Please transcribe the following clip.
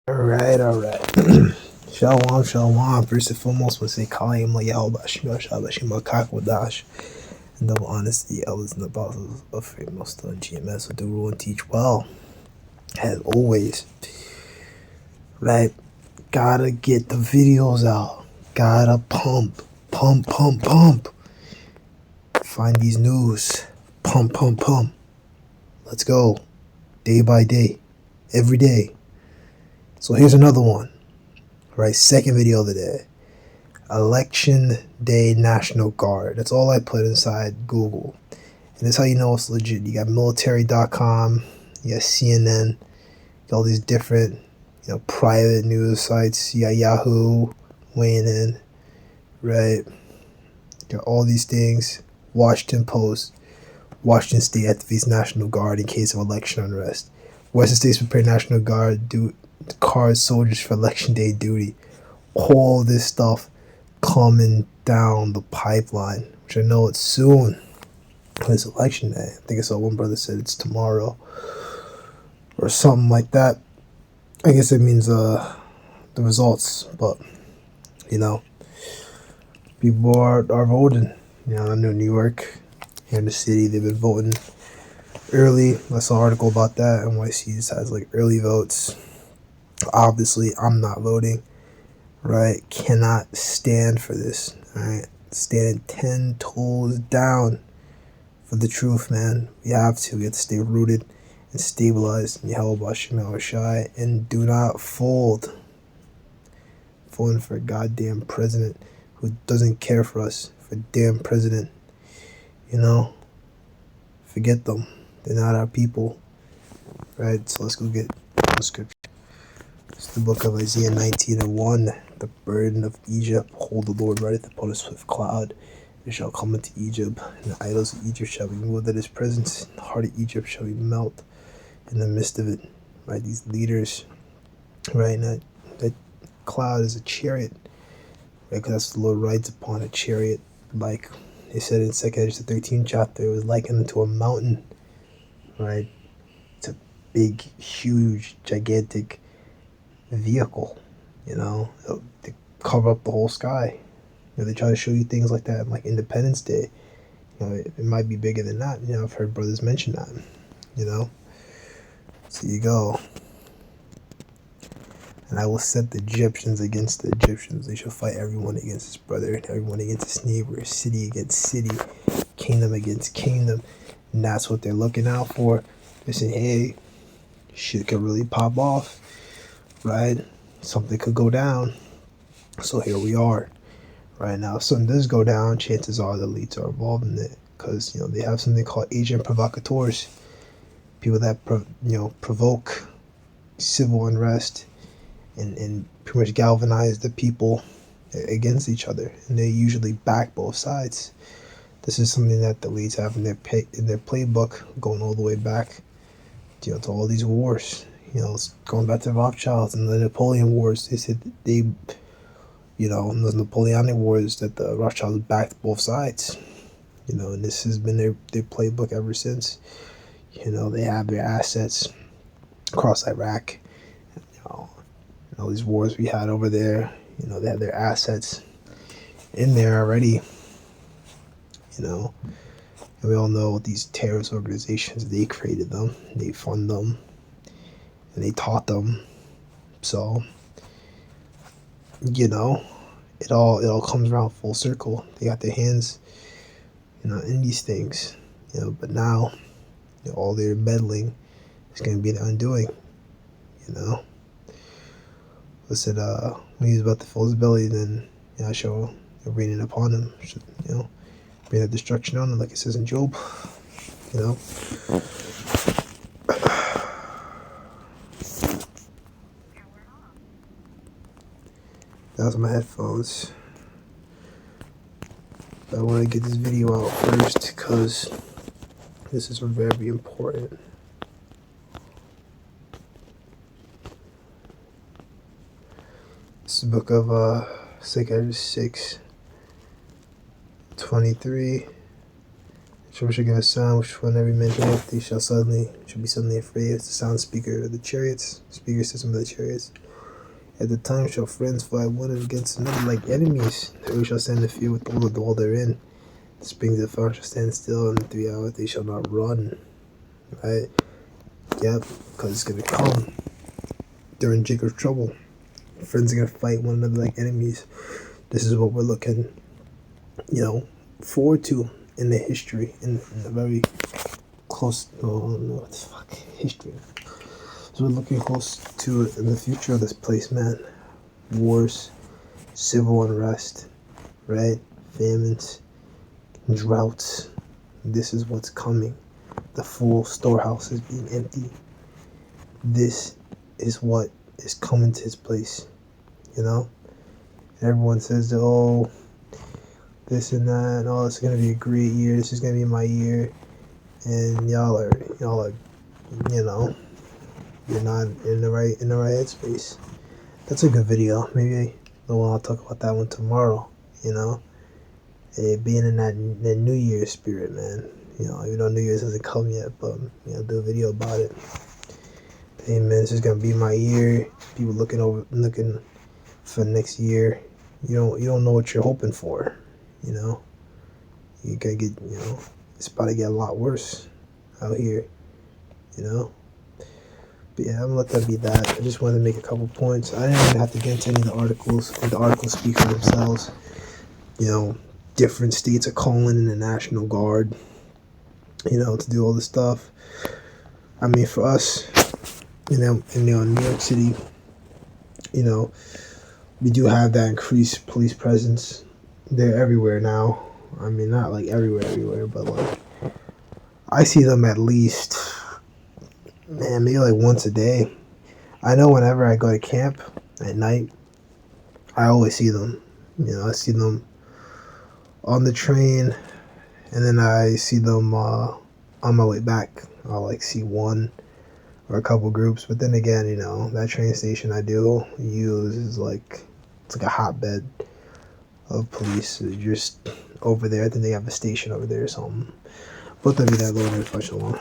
Alright. Shalom, shalom. First and foremost, we say Kalayim Yahweh Shima Kakwadash. And double honesty, elders and the apostles of faith, most on GMS will do rule and teach well. As always, right? Gotta get the videos out. Gotta pump. Find these news. Pump. Let's go. Day by day. Every day. So here's another one. Right, second video of the day. Election Day National Guard. That's all I put inside Google. And that's how you know it's legit. You got military.com, you got CNN, you got all these different, private news sites. You got Yahoo weighing in, right? You got all these things. Washington Post. Washington State activates National Guard in case of election unrest. Western states prepare National Guard card soldiers for election day duty. All this stuff coming down the pipeline, which I know it's soon. It's election day. I think I saw one brother said it's tomorrow or something like that. I guess it means the results, but people are voting. I know New York, here in the city, they've been voting early. I saw an article about that. NYC just has like early votes. Obviously, I'm not voting. Right? Cannot stand for this. Alright? Stand 10 toes down for the truth, man. We have to stay rooted and stabilized in Yahweh Shema Shai, and do not fold. Folding for a goddamn president who doesn't care for us. For a damn president. Forget them. They're not our people. Right? So let's go get the scripture. It's the book of Isaiah 19:1. The burden of Egypt, hold the Lord rideth upon a swift cloud. It shall come into Egypt, and the idols of Egypt shall be moved at his presence. The heart of Egypt shall be melt in the midst of it. Right, these leaders, right, and that cloud is a chariot, right, because that's the Lord rides upon a chariot, like they said in 2 Ezra 13 chapter. It was likened unto a mountain, right? It's a big, huge, gigantic vehicle, they cover up the whole sky. They try to show you things like that, like Independence Day. It might be bigger than that. I've heard brothers mention that. So you go. And I will set the Egyptians against the Egyptians. They shall fight everyone against his brother, and everyone against his neighbor, city against city, kingdom against kingdom. And that's what they're looking out for. They're saying, hey, shit could really pop off. Right? Something could go down. So here we are. Right now, if something does go down, chances are the elites are involved in it. Because, they have something called agent provocateurs. People that, provoke civil unrest and pretty much galvanize the people against each other. And they usually back both sides. This is something that the elites have in their playbook, going all the way back, to all these wars. Going back to the Rothschilds and the Napoleon Wars. They said in those Napoleonic Wars that the Rothschilds backed both sides. And this has been their playbook ever since. They have their assets across Iraq. All these wars we had over there. They have their assets in there already. And we all know these terrorist organizations, they created them, they fund them, and they taught them. So, it all comes around full circle. They got their hands, in these things, but now, all their meddling is going to be the undoing, Listen, when he's about to fill his belly, then, I shall rain it upon him, bring that destruction on him, like it says in Job, That's my headphones. I want to get this video out first because this is very important. This is the book of 2 6:23. Shall give a sound which when every man heareth, they shall be suddenly afraid. It's the sound speaker of the chariots, speaker system of the chariots. At the time shall friends fight one against another like enemies. They shall stand in the field with all the wall therein. The springs of fire shall stand still, and in 3 hours they shall not run. Right? Yep, because it's gonna come during Jacob's trouble. Friends are gonna fight one another like enemies. This is what we're looking, forward to in the history, in the very close. Oh no, what the fuck, history. So we're looking close to it in the future of this place, man. Wars, civil unrest, right? Famines, droughts. This is what's coming. The full storehouse is being empty. This is what is coming to his place, And everyone says, oh, this and that, and oh, it's gonna be a great year. This is gonna be my year, and y'all are, you're not in the right headspace. That's a good video. Maybe I'll talk about that one tomorrow. Being in that New Year's spirit, man. Even though New Year's hasn't come yet, but do a video about it. Hey man, this is gonna be my year. People looking for next year. You don't know what you're hoping for. You gotta get. It's about to get a lot worse out here. But yeah, I'm gonna let that be that. I just wanted to make a couple points. I didn't even have to get into any of the articles. The articles speak for themselves. Different states are calling in the National Guard, to do all this stuff. I mean, for us, in New York City, we do have that increased police presence. They're everywhere now. I mean, not like everywhere, but like, I see them at least, man, maybe like once a day. I know whenever I go to camp at night, I always see them. I see them on the train, and then I see them on my way back. I'll like see one or a couple groups, but then again, that train station I do use is like, it's like a hotbed of police. You're just over there. I think they have a station over there or something. But that'd be that little reflection one.